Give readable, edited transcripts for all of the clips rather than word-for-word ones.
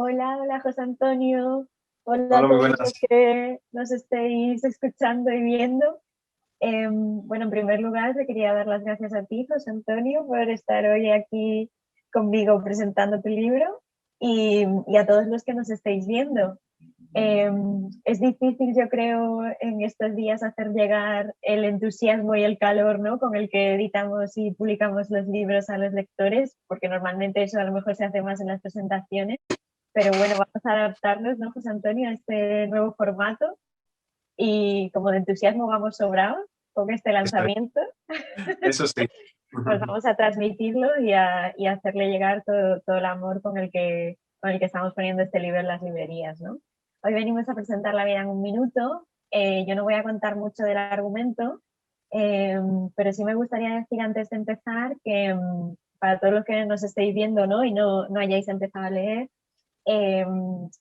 Hola, hola José Antonio. Hola Hola, a muy todos los buenas. que nos estéis escuchando y viendo. Bueno, en primer lugar, te quería dar las gracias a ti, José Antonio, por estar hoy aquí conmigo presentando tu libro y a todos los que nos estéis viendo. Es difícil, yo creo, en estos días hacer llegar el entusiasmo y el calor, ¿no?, con el que editamos y publicamos los libros a los lectores, porque normalmente eso a lo mejor se hace más en las presentaciones. Pero bueno, vamos a adaptarnos, ¿no, José Antonio, a este nuevo formato y como de entusiasmo vamos sobrados con este Eso, lanzamiento, eso sí. pues vamos a transmitirlo y a hacerle llegar todo el amor con el que estamos poniendo este libro en las librerías, ¿no? Hoy venimos a presentar La vida en un minuto. Yo no voy a contar mucho del argumento, eh, pero sí me gustaría decir antes de empezar que para todos los que nos estéis viendo, ¿no?, y no hayáis empezado a leer, eh,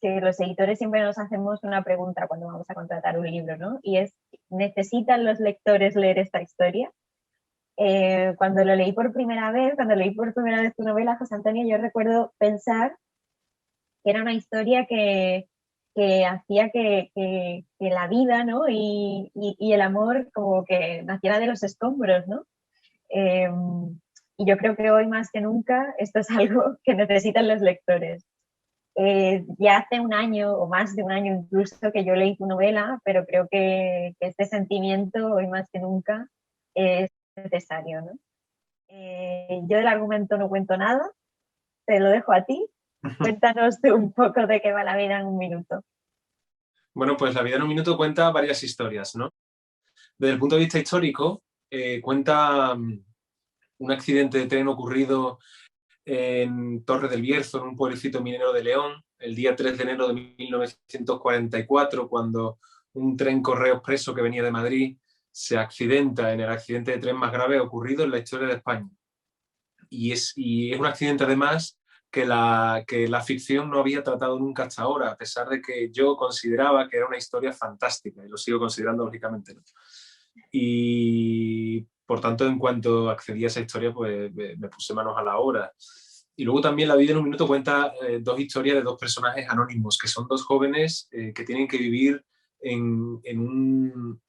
que los editores siempre nos hacemos una pregunta cuando vamos a contratar un libro, ¿no? Y es, ¿necesitan los lectores leer esta historia? Cuando leí por primera vez tu novela, José Antonio, yo recuerdo pensar que era una historia que hacía que la vida, ¿no?, y el amor como que naciera de los escombros, ¿no? Eh, y yo creo que hoy más que nunca esto es algo que necesitan los lectores. Ya hace un año o más de un año incluso que yo leí tu novela, pero creo que este sentimiento hoy más que nunca es necesario, ¿no? Yo del argumento no cuento nada, te lo dejo a ti. Cuéntanos tú un poco de qué va la vida en un minuto. Bueno, pues La vida en un minuto cuenta varias historias, ¿no? Desde el punto de vista histórico, cuenta un accidente de tren ocurrido en Torre del Bierzo, en un pueblecito minero de León, el día 3 de enero de 1944, cuando un tren Correo Expreso que venía de Madrid se accidenta en el accidente de tren más grave ocurrido en la historia de España. Y es un accidente además que la ficción no había tratado nunca hasta ahora, a pesar de que yo consideraba que era una historia fantástica, y lo sigo considerando lógicamente, ¿no? Y por tanto, en cuanto accedí a esa historia, pues me puse manos a la obra. Y luego también La vida en un minuto cuenta dos historias de dos personajes anónimos, que son dos jóvenes que tienen que vivir en un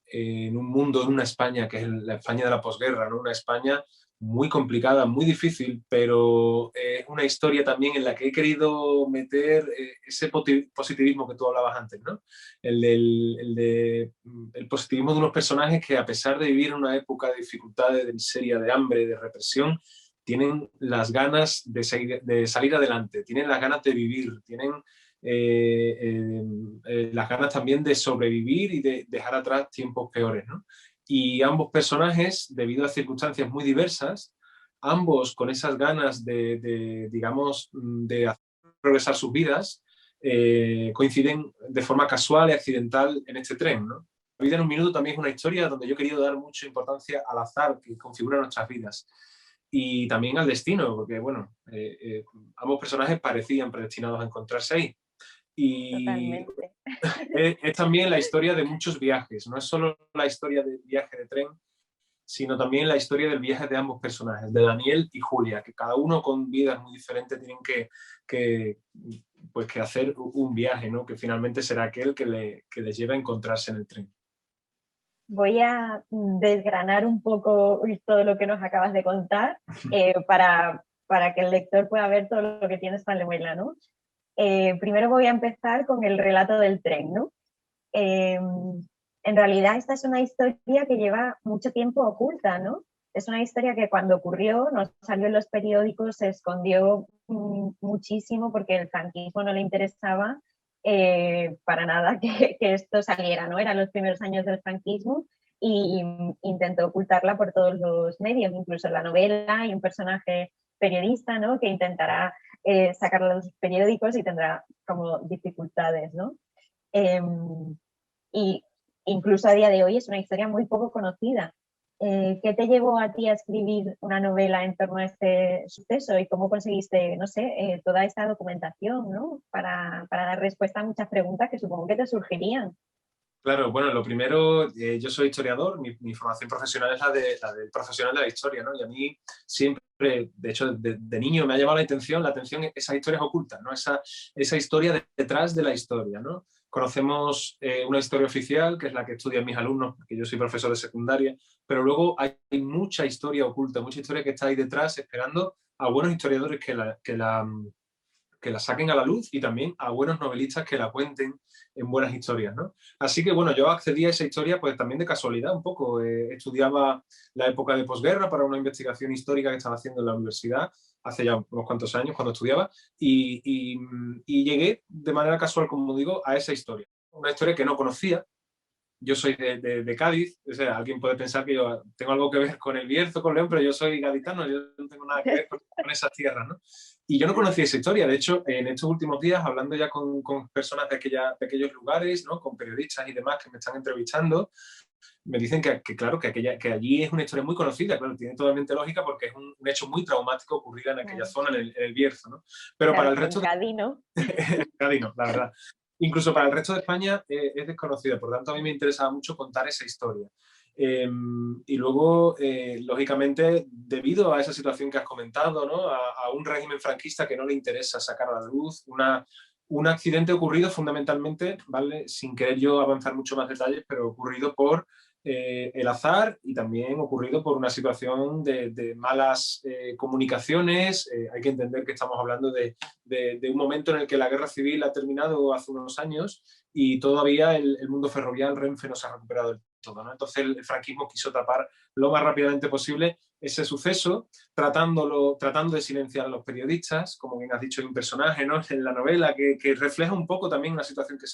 mundo, en una España, que es la España de la posguerra, ¿no? Una España muy complicada, muy difícil, pero es una historia también en la que he querido meter ese positivismo que tú hablabas antes, ¿no? El positivismo de unos personajes que, a pesar de vivir en una época de dificultades, de miseria, de hambre, de represión, tienen las ganas de salir adelante, tienen las ganas de vivir, tienen las ganas también de sobrevivir y de dejar atrás tiempos peores, ¿no? Y ambos personajes, debido a circunstancias muy diversas, ambos con esas ganas digamos, de hacer progresar sus vidas, coinciden de forma casual y accidental en este tren, ¿no? La vida en un minuto también es una historia donde yo he querido dar mucha importancia al azar que configura nuestras vidas y también al destino, porque bueno, ambos personajes parecían predestinados a encontrarse ahí. Y Totalmente. es también la historia de muchos viajes, no es solo la historia del viaje de tren, sino también la historia del viaje de ambos personajes, de Daniel y Julia, que cada uno con vidas muy diferentes tienen que, pues, que hacer un viaje, ¿no? Que finalmente será aquel que les lleva a encontrarse en el tren. Voy a desgranar un poco todo lo que nos acabas de contar, para que el lector pueda ver todo lo que tiene esta novela, ¿no? Primero voy a empezar con el relato del tren, ¿no? En realidad esta es una historia que lleva mucho tiempo oculta, ¿no? Es una historia que cuando ocurrió no salió en los periódicos, se escondió muchísimo porque el franquismo no le interesaba para nada que esto saliera, ¿no? Eran los primeros años del franquismo y intentó ocultarla por todos los medios, incluso en la novela hay un personaje periodista, ¿no?, que intentará sacarla de los periódicos y tendrá como dificultades, ¿no? Eh, y incluso a día de hoy es una historia muy poco conocida. ¿Qué te llevó a ti a escribir una novela en torno a este suceso y cómo conseguiste, no sé, toda esta documentación, ¿no?, para dar respuesta a muchas preguntas que supongo que te surgirían? Claro, bueno, lo primero, yo soy historiador, mi formación profesional es la de profesional de la historia, ¿no? Y a mí siempre, de hecho, de niño me ha llamado la atención esas historias ocultas, ¿no? Esa historia detrás de la historia, ¿no? Conocemos una historia oficial, que es la que estudian mis alumnos, porque yo soy profesor de secundaria, pero luego hay mucha historia oculta, mucha historia que está ahí detrás esperando a buenos historiadores que la saquen a la luz y también a buenos novelistas que la cuenten en buenas historias, ¿no? Así que, bueno, yo accedí a esa historia pues también de casualidad un poco. Estudiaba la época de posguerra para una investigación histórica que estaba haciendo en la universidad hace ya unos cuantos años cuando estudiaba y llegué de manera casual, como digo, a esa historia. Una historia que no conocía. Yo soy de Cádiz, o sea, alguien puede pensar que yo tengo algo que ver con el Bierzo, con León, pero yo soy gaditano, yo no tengo nada que ver con esas tierras, ¿no? Y yo no conocía esa historia. De hecho, en estos últimos días, hablando ya con personas de aquellos lugares, ¿no? Con periodistas y demás que me están entrevistando, me dicen claro, que allí es una historia muy conocida, claro, tiene totalmente lógica porque es un hecho muy traumático ocurrido en aquella zona, en el Bierzo, ¿no? Pero para Claro, el en resto de Cádiz, ¿no? Cádiz no, la verdad. Incluso para el resto de España es desconocida, por lo tanto a mí me interesaba mucho contar esa historia. Y luego, lógicamente, debido a esa situación que has comentado, ¿no? A un régimen franquista que no le interesa sacar a la luz, un accidente ocurrido fundamentalmente, ¿vale? Sin querer yo avanzar mucho más detalles, pero ocurrido por el azar y también ocurrido por una situación de malas comunicaciones. Hay que entender que estamos hablando de un momento en el que la guerra civil ha terminado hace unos años y todavía el mundo ferroviario, Renfe, no se ha recuperado del todo, ¿no? Entonces el franquismo quiso tapar lo más rápidamente posible ese suceso, tratando de silenciar a los periodistas. Como bien has dicho, hay un personaje, ¿no? En la novela que refleja un poco también una situación que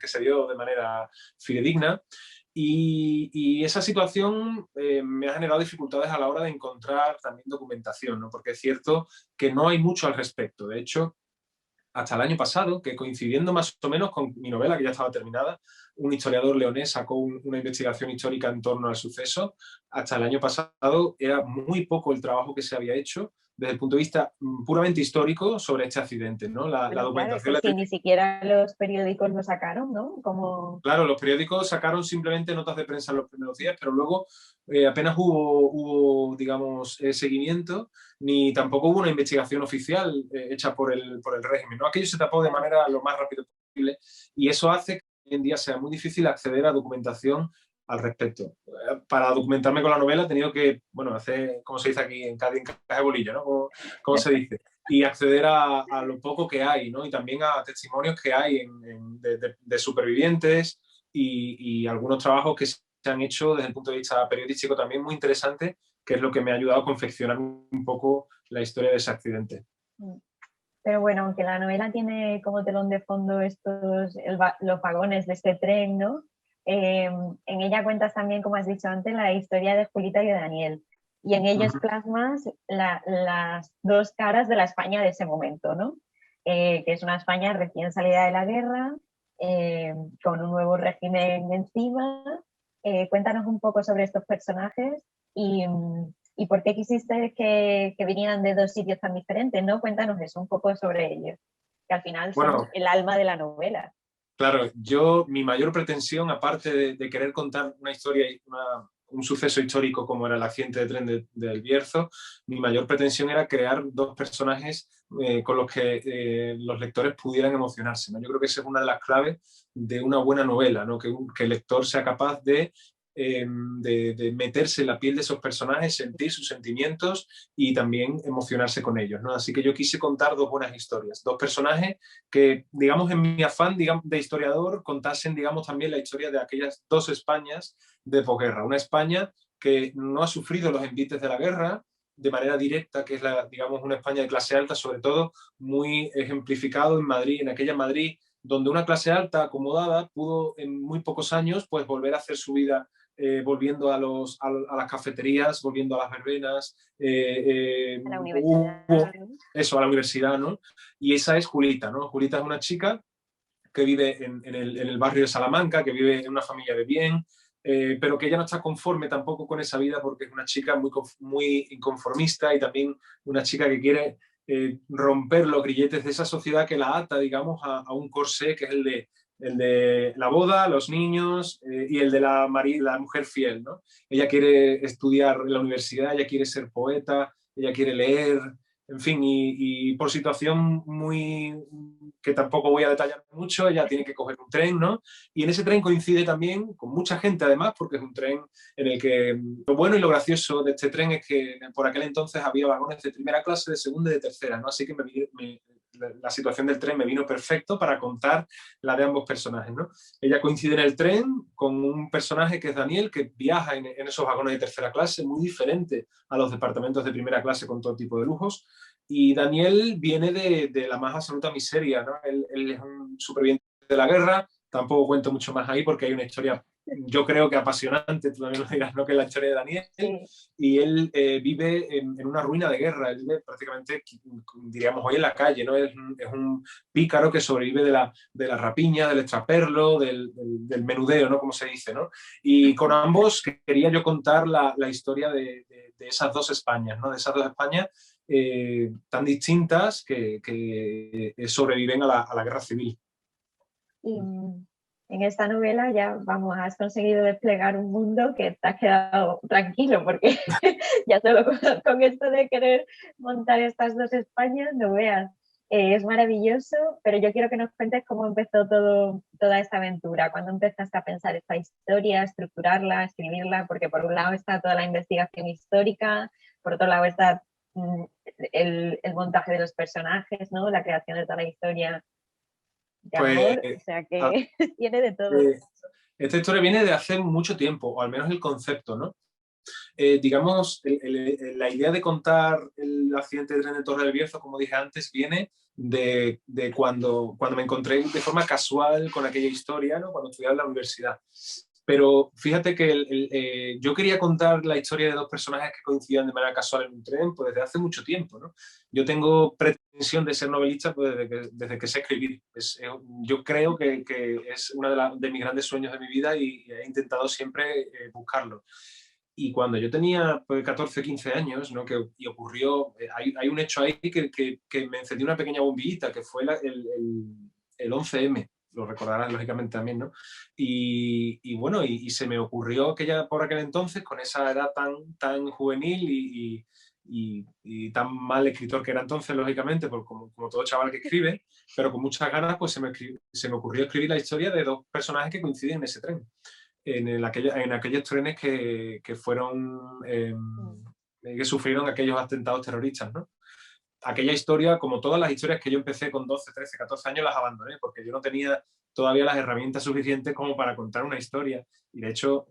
se dio de manera fidedigna. Y esa situación me ha generado dificultades a la hora de encontrar también documentación, ¿no? Porque es cierto que no hay mucho al respecto. De hecho, hasta el año pasado, que coincidiendo más o menos con mi novela, que ya estaba terminada, un historiador leonés sacó una investigación histórica en torno al suceso. Hasta el año pasado era muy poco el trabajo que se había hecho desde el punto de vista puramente histórico sobre este accidente, ¿no? La Bueno, claro, es que documentación la si ni siquiera los periódicos lo sacaron, ¿no? Como... Claro, los periódicos sacaron simplemente notas de prensa en los primeros días, pero luego apenas hubo digamos, seguimiento, ni tampoco hubo una investigación oficial hecha por el régimen, ¿no? Aquello se tapó de Claro. manera lo más rápido posible y eso hace que hoy en día sea muy difícil acceder a documentación al respecto. Para documentarme con la novela he tenido que, bueno, hacer, como se dice aquí en Cádiz, en caja de bolilla, ¿no? Como se dice y acceder a lo poco que hay, ¿no? Y también a testimonios que hay de supervivientes y algunos trabajos que se han hecho desde el punto de vista periodístico también muy interesantes, que es lo que me ha ayudado a confeccionar un poco la historia de ese accidente. Pero bueno, aunque la novela tiene como telón de fondo los vagones de este tren, ¿no? En ella cuentas también, como has dicho antes, la historia de Julita y de Daniel. Y en ellos plasmas las dos caras de la España de ese momento, ¿no? Que es una España recién salida de la guerra, con un nuevo régimen encima. Cuéntanos un poco sobre estos personajes y por qué quisiste que vinieran de dos sitios tan diferentes, ¿no? Cuéntanos eso, un poco sobre ellos, que al final son Bueno, el alma de la novela. claro, mi mayor pretensión, aparte de querer contar una historia y un suceso histórico como era el accidente de tren del Bierzo, mi mayor pretensión era crear dos personajes con los que los lectores pudieran emocionarse, ¿no? Yo creo que esa es una de las claves de una buena novela, ¿no? Que el lector sea capaz de meterse en la piel de esos personajes, sentir sus sentimientos y también emocionarse con ellos, ¿no? Así que yo quise contar dos buenas historias, dos personajes que, digamos, en mi afán de historiador, contasen, digamos, también la historia de aquellas dos Españas de posguerra. Una España que no ha sufrido los envites de la guerra de manera directa, que es, digamos, una España de clase alta, sobre todo muy ejemplificado en Madrid, en aquella Madrid donde una clase alta acomodada pudo en muy pocos años pues volver a hacer su vida volviendo a las cafeterías, volviendo a las verbenas, A la hubo universidad, ¿no? eso, a la universidad, ¿no? Y esa es Julita, ¿no? Julita es una chica que vive en el barrio de Salamanca, que vive en una familia de bien, pero que ella no está conforme tampoco con esa vida porque es una chica muy inconformista y también una chica que quiere romper los grilletes de esa sociedad que la ata, digamos, a un corsé que es El de la boda, los niños y el de la mujer fiel, ¿no? Ella quiere estudiar en la universidad, ella quiere ser poeta, ella quiere leer, en fin, y por situación muy que tampoco voy a detallar mucho, ella tiene que coger un tren, ¿no? Y en ese tren coincide también con mucha gente, además, porque es un tren en el que lo bueno y lo gracioso de este tren es que por aquel entonces había vagones de primera clase, de segunda y de tercera, ¿no? Así que la situación del tren me vino perfecto para contar la de ambos personajes, ¿no? Ella coincide en el tren con un personaje que es Daniel, que viaja en esos vagones de tercera clase, muy diferente a los departamentos de primera clase con todo tipo de lujos. Y Daniel viene de la más absoluta miseria, ¿no? Él es un superviviente de la guerra, tampoco cuento mucho más ahí porque hay una historia, yo creo que apasionante, tú también lo dirás, ¿no? Que es la historia de Daniel, Sí. y él vive en una ruina de guerra, él vive prácticamente, diríamos hoy, en la calle, ¿no? Es un pícaro que sobrevive de la rapiña, del extraperlo, del menudeo, ¿no? Como se dice, ¿no? Y con ambos quería yo contar la historia de esas dos Españas, ¿no? De esas dos Españas tan distintas que sobreviven a la guerra civil. Y en esta novela ya, vamos, has conseguido desplegar un mundo que te has quedado tranquilo, porque ya solo con esto de querer montar estas dos Españas, no veas. Es maravilloso, pero yo quiero que nos cuentes cómo empezó toda esta aventura, cuándo empezaste a pensar esta historia, estructurarla, escribirla, porque por un lado está toda la investigación histórica, por otro lado está el montaje de los personajes, ¿no? La creación de toda la historia de Pues amor, o sea a que tiene de todo. ver, esta historia viene de hace mucho tiempo, o al menos el concepto, ¿no? Digamos, la idea de contar el accidente de tren de Torre del Bierzo, como dije antes, viene de cuando me encontré de forma casual con aquella historia, ¿no? Cuando estudiaba en la universidad. Pero fíjate que yo quería contar la historia de dos personajes que coincidían de manera casual en un tren pues, desde hace mucho tiempo, ¿no? Yo tengo pretensión de ser novelista pues, desde que sé escribir. Yo creo que es uno de mis grandes sueños de mi vida y he intentado siempre buscarlo. Y cuando yo tenía pues, 14, 15 años, ¿no? Y ocurrió, hay un hecho ahí que me encendió una pequeña bombillita, que fue el 11M, lo recordarás lógicamente también, ¿no? Y bueno, y se me ocurrió que ya por aquel entonces, con esa edad tan juvenil y tan mal escritor que era entonces, lógicamente, como todo chaval que escribe, pero con muchas ganas, pues se me ocurrió escribir la historia de dos personajes que coinciden en ese tren en aquellos trenes que fueron, que sufrieron aquellos atentados terroristas, ¿no? Aquella historia, como todas las historias que yo empecé con 12, 13, 14 años, las abandoné porque yo no tenía todavía las herramientas suficientes como para contar una historia. Y de hecho,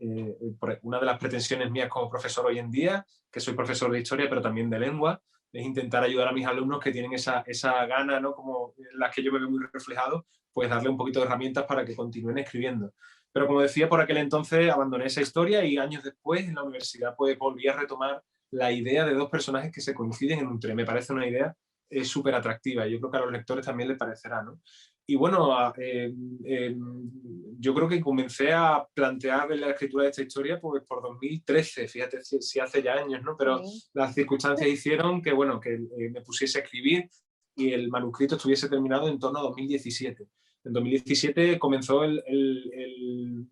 una de las pretensiones mías como profesor hoy en día, que soy profesor de historia, pero también de lengua, es intentar ayudar a mis alumnos que tienen esa gana, ¿no? Como las que yo me veo muy reflejado, pues darle un poquito de herramientas para que continúen escribiendo. Pero como decía, por aquel entonces abandoné esa historia y años después en la universidad pues volví a retomar la idea de dos personajes que se coinciden en un tren. Me parece una idea súper atractiva y yo creo que a los lectores también les parecerá, ¿no? Y bueno, yo creo que comencé a plantear la escritura de esta historia pues, por 2013, fíjate si hace ya años, ¿no? Pero Sí. las circunstancias hicieron que, bueno, que me pusiese a escribir y el manuscrito estuviese terminado en torno a 2017. En 2017 comenzó el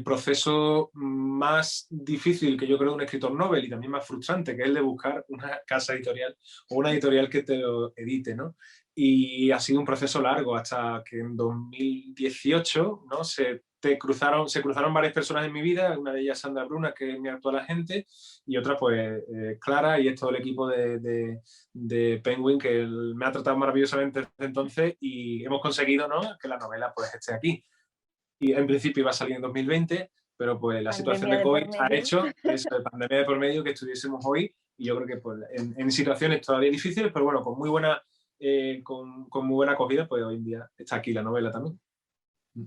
proceso más difícil que yo creo de un escritor novel y también más frustrante, que es el de buscar una casa editorial o una editorial que te lo edite, ¿no? Y ha sido un proceso largo hasta que en 2018, ¿no? Se cruzaron varias personas en mi vida, una de ellas Sandra Bruna, que es mi actual agente, y otra pues Clara y es todo el equipo de Penguin que me ha tratado maravillosamente desde entonces y hemos conseguido, ¿no? Que la novela pues esté aquí y en principio iba a salir en 2020, pero pues la situación Pandemia de de por COVID ha medio. hecho eso, de pandemia de por medio, que estuviésemos hoy y yo creo que pues, en situaciones todavía difíciles, pero bueno, con muy buena acogida, pues hoy en día está aquí la novela también.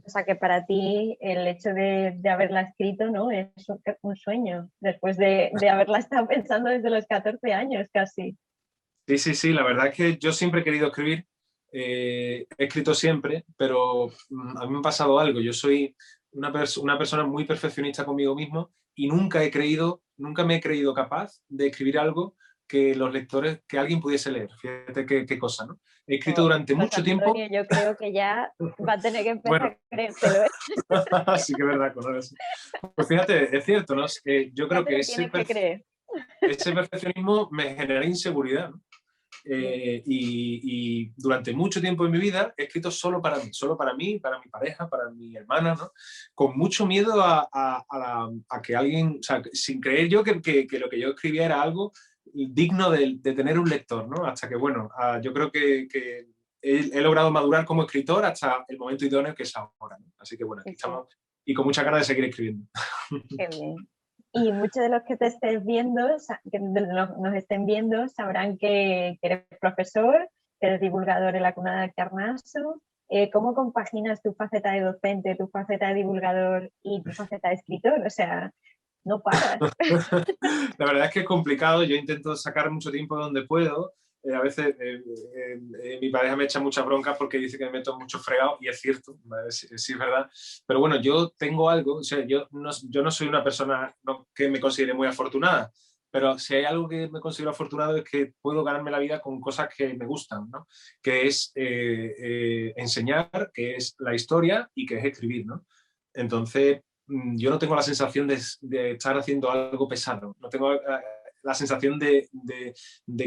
O sea que para ti el hecho de haberla escrito, ¿no? Es un sueño, después de haberla estado pensando desde los 14 años casi. Sí, sí, sí, la verdad es que yo siempre he querido escribir, he escrito siempre, pero a mí me ha pasado algo, yo soy una persona muy perfeccionista conmigo mismo y nunca me he creído capaz de escribir algo que los lectores, que alguien pudiese leer. Fíjate qué cosa, ¿no? He escrito Oh, durante pues mucho tiempo. Antonio, yo creo que ya va a tener que empezar Bueno, a creérselo, ¿eh? sí que es verdad, con eso. Pues fíjate, es cierto, ¿no? Yo Ya creo te que lo tienes que creer. ese perfeccionismo me genera inseguridad, ¿no? Sí, Y durante mucho tiempo en mi vida he escrito solo para mí, para mi pareja, para mi hermana, ¿no? Con mucho miedo a que alguien, o sea, sin creer yo que lo que yo escribía era algo digno de tener un lector, ¿no? Hasta que, bueno, yo creo que he logrado madurar como escritor hasta el momento idóneo que es ahora, ¿no? Así que, bueno, aquí sí, sí, estamos y con muchas ganas de seguir escribiendo. qué bien. Y muchos de los que te estés viendo, nos estén viendo, sabrán que eres profesor, que eres divulgador en la Cuna de Carnaso. ¿Cómo compaginas tu faceta de docente, tu faceta de divulgador y tu faceta de escritor? O sea, no paras. La verdad es que es complicado, yo intento sacar mucho tiempo donde puedo. A veces mi pareja me echa mucha bronca porque dice que me meto mucho fregado y es cierto, ¿vale? Sí, sí es verdad. Pero bueno, yo tengo algo, o sea, yo no soy una persona que me considere muy afortunada, pero si hay algo que me considero afortunado es que puedo ganarme la vida con cosas que me gustan, ¿no? Que es enseñar, que es la historia y que es escribir, ¿no? Entonces, yo no tengo la sensación de estar haciendo algo pesado, no tengo la sensación de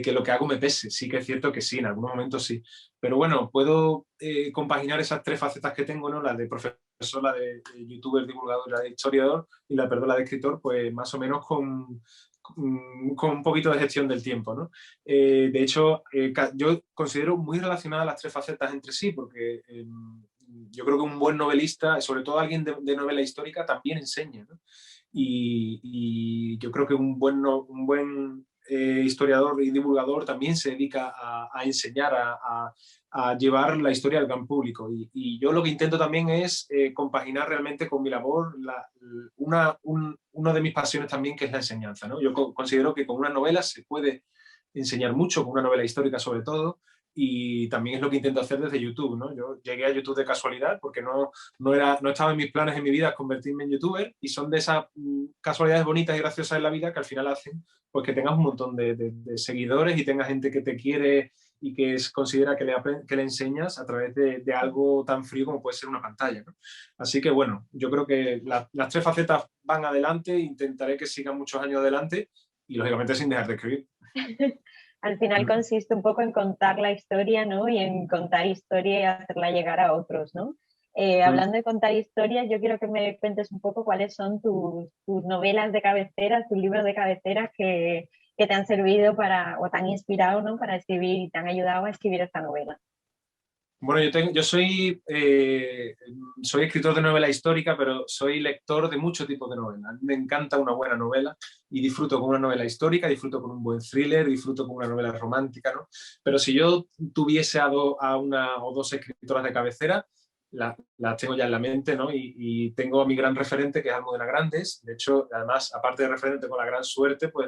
que lo que hago me pese. Sí que es cierto que sí, en algunos momentos sí. Pero bueno, puedo compaginar esas tres facetas que tengo, ¿no? La de profesor, la de youtuber, divulgador, la de historiador y perdón, la de escritor, pues más o menos con un poquito de gestión del tiempo, ¿no? De hecho, yo considero muy relacionadas las tres facetas entre sí, porque yo creo que un buen novelista, sobre todo alguien de novela histórica, también enseña, ¿no? Y yo creo que un buen historiador y divulgador también se dedica a enseñar, a llevar la historia al gran público. Y yo lo que intento también es compaginar realmente con mi labor una de mis pasiones también, que es la enseñanza, ¿no? Yo considero que con una novela se puede enseñar mucho, con una novela histórica sobre todo, y también es lo que intento hacer desde YouTube, ¿no? Yo llegué a YouTube de casualidad porque no estaba en mis planes en mi vida convertirme en youtuber, y son de esas casualidades bonitas y graciosas en la vida que al final hacen pues que tengas un montón de seguidores y tengas gente que te quiere y que considera que le enseñas a través de algo tan frío como puede ser una pantalla, ¿no? Así que bueno, yo creo que las tres facetas van adelante, intentaré que sigan muchos años adelante y lógicamente sin dejar de escribir. Al final consiste un poco en contar la historia, ¿no? Y en contar historia y hacerla llegar a otros, ¿no? Hablando de contar historias, yo quiero que me cuentes un poco cuáles son tus novelas de cabecera, tus libros de cabecera que te han servido o te han inspirado, ¿no? Para escribir y te han ayudado a escribir esta novela. Bueno, yo soy escritor de novela histórica, pero soy lector de muchos tipos de novelas. A mí me encanta una buena novela y disfruto con una novela histórica, disfruto con un buen thriller, disfruto con una novela romántica, ¿no? Pero si yo tuviese a una o dos escritoras de cabecera, las tengo ya en la mente, ¿no? Y tengo a mi gran referente, que es Almudena Grandes. De hecho, además, aparte de referente, tengo la gran suerte pues,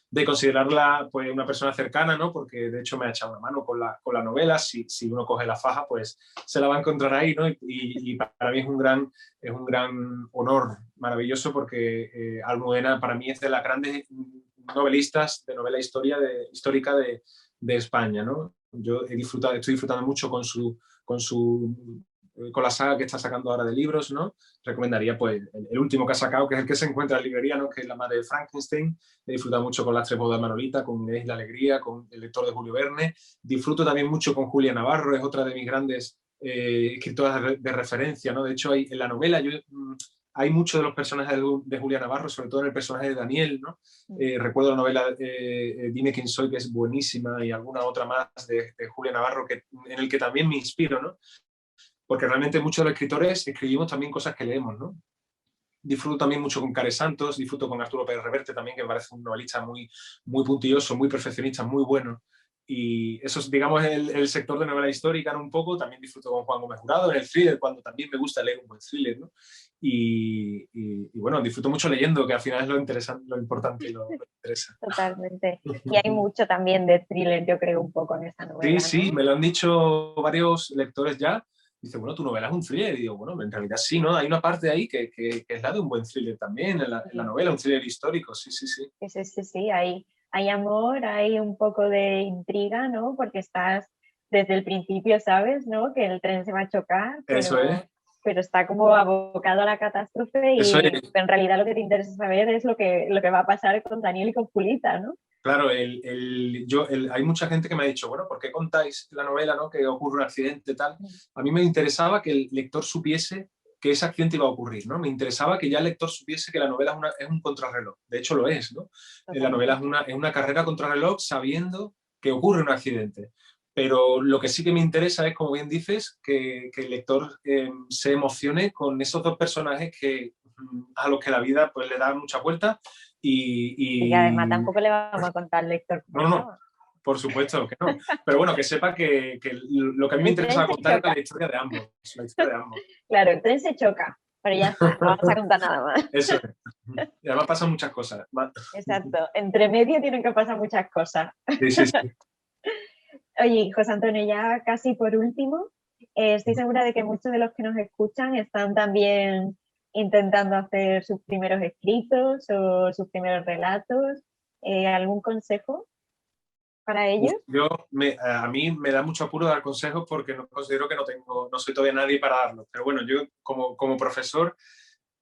de considerarla pues, una persona cercana, ¿no? Porque de hecho me ha echado una mano con la novela. Si uno coge la faja, pues se la va a encontrar ahí, ¿no? Y para mí es un gran honor maravilloso, porque Almudena para mí es de las grandes novelistas de novela histórica de España, ¿no? Yo estoy disfrutando mucho con la saga que está sacando ahora de libros, ¿no? Recomendaría pues el último que ha sacado, que es el que se encuentra en la librería, ¿no? Que es La madre de Frankenstein. He disfrutado mucho con Las tres bodas de Manolita, con Inés y la alegría, con El lector de Julio Verne. Disfruto también mucho con Julia Navarro, es otra de mis grandes escritoras de referencia, ¿no? De hecho, en la novela hay muchos de los personajes de Julia Navarro, sobre todo en el personaje de Daniel, ¿no? Recuerdo la novela Dime quién soy, que es buenísima, y alguna otra más de Julia Navarro, en el que también me inspiro, ¿no? Porque realmente muchos de los escritores escribimos también cosas que leemos, ¿no? Disfruto también mucho con Care Santos, disfruto con Arturo Pérez Reverte también, que me parece un novelista muy puntilloso, muy perfeccionista, muy bueno. Y eso es, digamos, el sector de novela histórica, ¿no? Un poco. También disfruto con Juan Gómez Jurado en el thriller, cuando también me gusta leer un buen thriller, ¿no? Y bueno, disfruto mucho leyendo, que al final es lo interesante, lo importante y lo interesa. Totalmente. Y hay mucho también de thriller, yo creo, un poco en esta Sí, novela, sí, ¿no? me lo han dicho varios lectores ya. Dice, bueno, tu novela es un thriller. Y digo, bueno, en realidad sí, ¿no? Hay una parte ahí que es la de un buen thriller también, en la Sí, novela, un thriller histórico, sí, sí, sí. sí, sí, sí, sí, hay hay amor, hay un poco de intriga, ¿no? Porque estás desde el principio, sabes, ¿no? Que el tren se va a chocar, Eso es. pero está como abocado a la catástrofe Eso y es. en realidad lo que te interesa saber es lo que va a pasar con Daniel y con Julita, ¿no? Claro, hay mucha gente que me ha dicho, bueno, ¿por qué contáis la novela, ¿no? Que ocurre un accidente tal? A mí me interesaba que el lector supiese que ese accidente iba a ocurrir, ¿no? Me interesaba que ya el lector supiese que la novela es un contrarreloj. De hecho, lo es, ¿no? La novela Totalmente. es una carrera contrarreloj sabiendo que ocurre un accidente. Pero lo que sí que me interesa es, como bien dices, que el lector se emocione con esos dos personajes a los que la vida pues, le da muchas vueltas Y que además y tampoco le vamos a contar al lector no, cómo no, no, acaba. por supuesto que no. Pero bueno, que sepa que lo que a mí me El tren interesaba se contar era choca, la historia de ambos. La historia de ambos. claro, el tren se choca, pero ya está, no vamos a contar nada más. Eso es. Y además pasan muchas cosas. Exacto, entre medio tienen que pasar muchas cosas. Sí, sí, sí. Oye, José Antonio, ya casi por último, estoy segura de que muchos de los que nos escuchan están también intentando hacer sus primeros escritos o sus primeros relatos. ¿Algún consejo para ellos? A mí me da mucho apuro dar consejos porque no considero que no soy todavía nadie para darlos. Pero bueno, yo como profesor,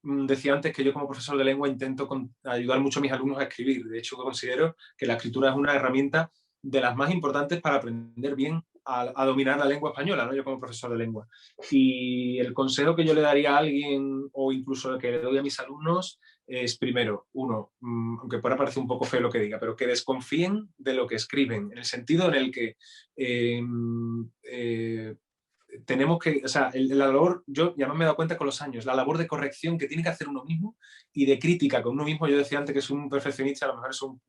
decía antes que yo como profesor de lengua intento ayudar mucho a mis alumnos a escribir. De hecho, considero que la escritura es una herramienta de las más importantes para aprender bien a dominar la lengua española, ¿no? Yo como profesor de lengua. Y el consejo que yo le daría a alguien o incluso el que le doy a mis alumnos es primero, uno, aunque pueda parecer un poco feo lo que diga, pero que desconfíen de lo que escriben, en el sentido en el que eh, eh, tenemos que, o sea, la labor, yo ya me he dado cuenta con los años, la labor de corrección que tiene que hacer uno mismo y de crítica con uno mismo, yo decía antes que soy un perfeccionista, a lo mejor es un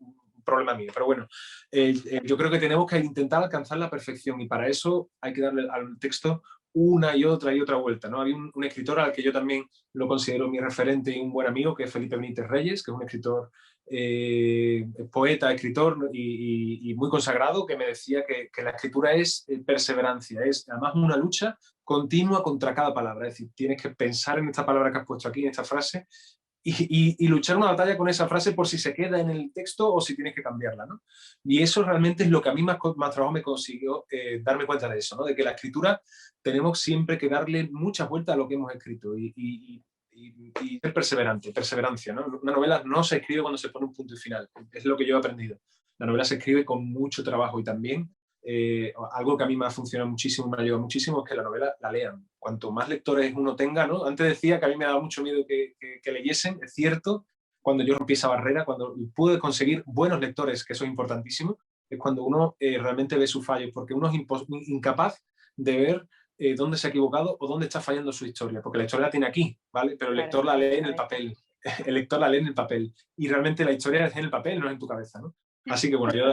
problema mío, pero bueno, yo creo que tenemos que intentar alcanzar la perfección y para eso hay que darle al texto una y otra vuelta, ¿no? Había un escritor al que yo también lo considero mi referente y un buen amigo, que es Felipe Benítez Reyes, que es un escritor poeta, escritor y muy consagrado, que me decía que la escritura es perseverancia, es además una lucha continua contra cada palabra. Es decir, tienes que pensar en esta palabra que has puesto aquí, en esta frase, y luchar una batalla con esa frase por si se queda en el texto o si tienes que cambiarla, ¿no? Y eso realmente es lo que a mí más trabajo me consiguió darme cuenta de eso, ¿no? De que la escritura tenemos siempre que darle muchas vueltas a lo que hemos escrito y ser perseverancia, ¿no? Una novela no se escribe cuando se pone un punto y final, es lo que yo he aprendido. La novela se escribe con mucho trabajo y también algo que a mí me ha funcionado muchísimo, me ha ayudado muchísimo, es que la novela la lean. Cuanto más lectores uno tenga, ¿no? Antes decía que a mí me daba mucho miedo que leyesen, es cierto, cuando yo rompí esa barrera, cuando pude conseguir buenos lectores, que eso es importantísimo, es cuando uno realmente ve sus fallos, porque uno es incapaz de ver dónde se ha equivocado o dónde está fallando su historia, porque la historia la tiene aquí, ¿vale? Pero el Claro, lector la en lee tu en el cabeza. papel, el lector la lee en el papel, y realmente la historia es en el papel, no es en tu cabeza, ¿no? Así que bueno, yo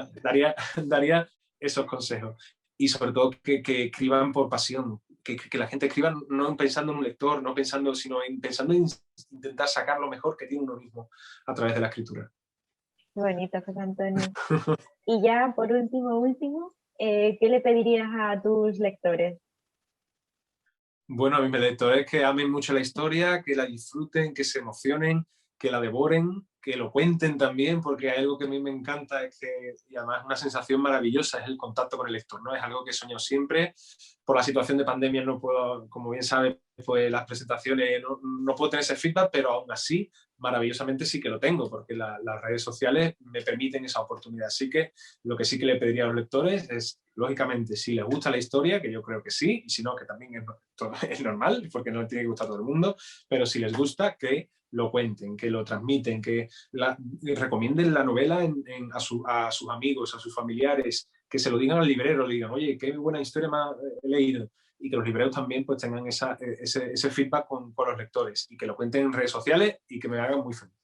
daría esos consejos. Y sobre todo que escriban por pasión, que la gente escriba no pensando en un lector, no pensando, sino pensando en intentar sacar lo mejor que tiene uno mismo a través de la escritura. Qué bonito, José Antonio. Y ya por último, ¿qué le pedirías a tus lectores? Bueno, a mis lectores que amen mucho la historia, que la disfruten, que se emocionen, que la devoren, que lo cuenten también, porque hay algo que a mí me encanta, y además es una sensación maravillosa, es el contacto con el lector, ¿no? Es algo que he soñado siempre. Por la situación de pandemia no puedo, como bien sabe, pues las presentaciones no puedo tener ese feedback, pero aún así, maravillosamente sí que lo tengo, porque las redes sociales me permiten esa oportunidad. Así que lo que sí que le pediría a los lectores es, lógicamente, si les gusta la historia, que yo creo que sí, y si no, que también es normal, porque no le tiene que gustar a todo el mundo, pero si les gusta, que lo cuenten, que lo transmiten, que recomienden la novela a sus amigos, a sus familiares, que se lo digan al librero, le digan, oye, qué buena historia me he leído, y que los libreros también pues tengan ese feedback con los lectores, y que lo cuenten en redes sociales y que me hagan muy feliz.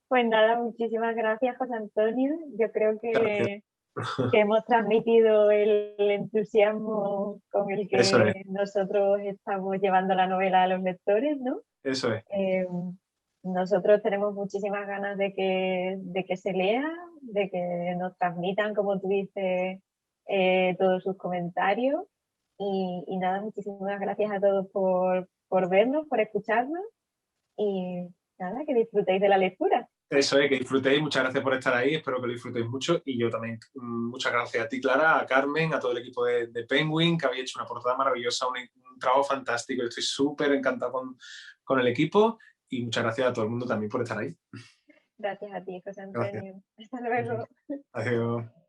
Pues nada, muchísimas gracias, José Antonio. Yo creo Gracias. que hemos transmitido el entusiasmo con el Eso es, que nosotros estamos llevando la novela a los lectores, ¿no? eso es. Eh, Nosotros tenemos muchísimas ganas de que se lea, de que nos transmitan, como tú dices, todos sus comentarios. Y nada, muchísimas gracias a todos por vernos, por escucharnos y nada, que disfrutéis de la lectura. Eso es, que disfrutéis, muchas gracias por estar ahí, espero que lo disfrutéis mucho y yo también. Muchas gracias a ti, Clara, a Carmen, a todo el equipo de Penguin, que habéis hecho una portada maravillosa, un trabajo fantástico, estoy súper encantado con el equipo y muchas gracias a todo el mundo también por estar ahí. Gracias a ti, José Gracias. Antonio. Hasta luego. Adiós.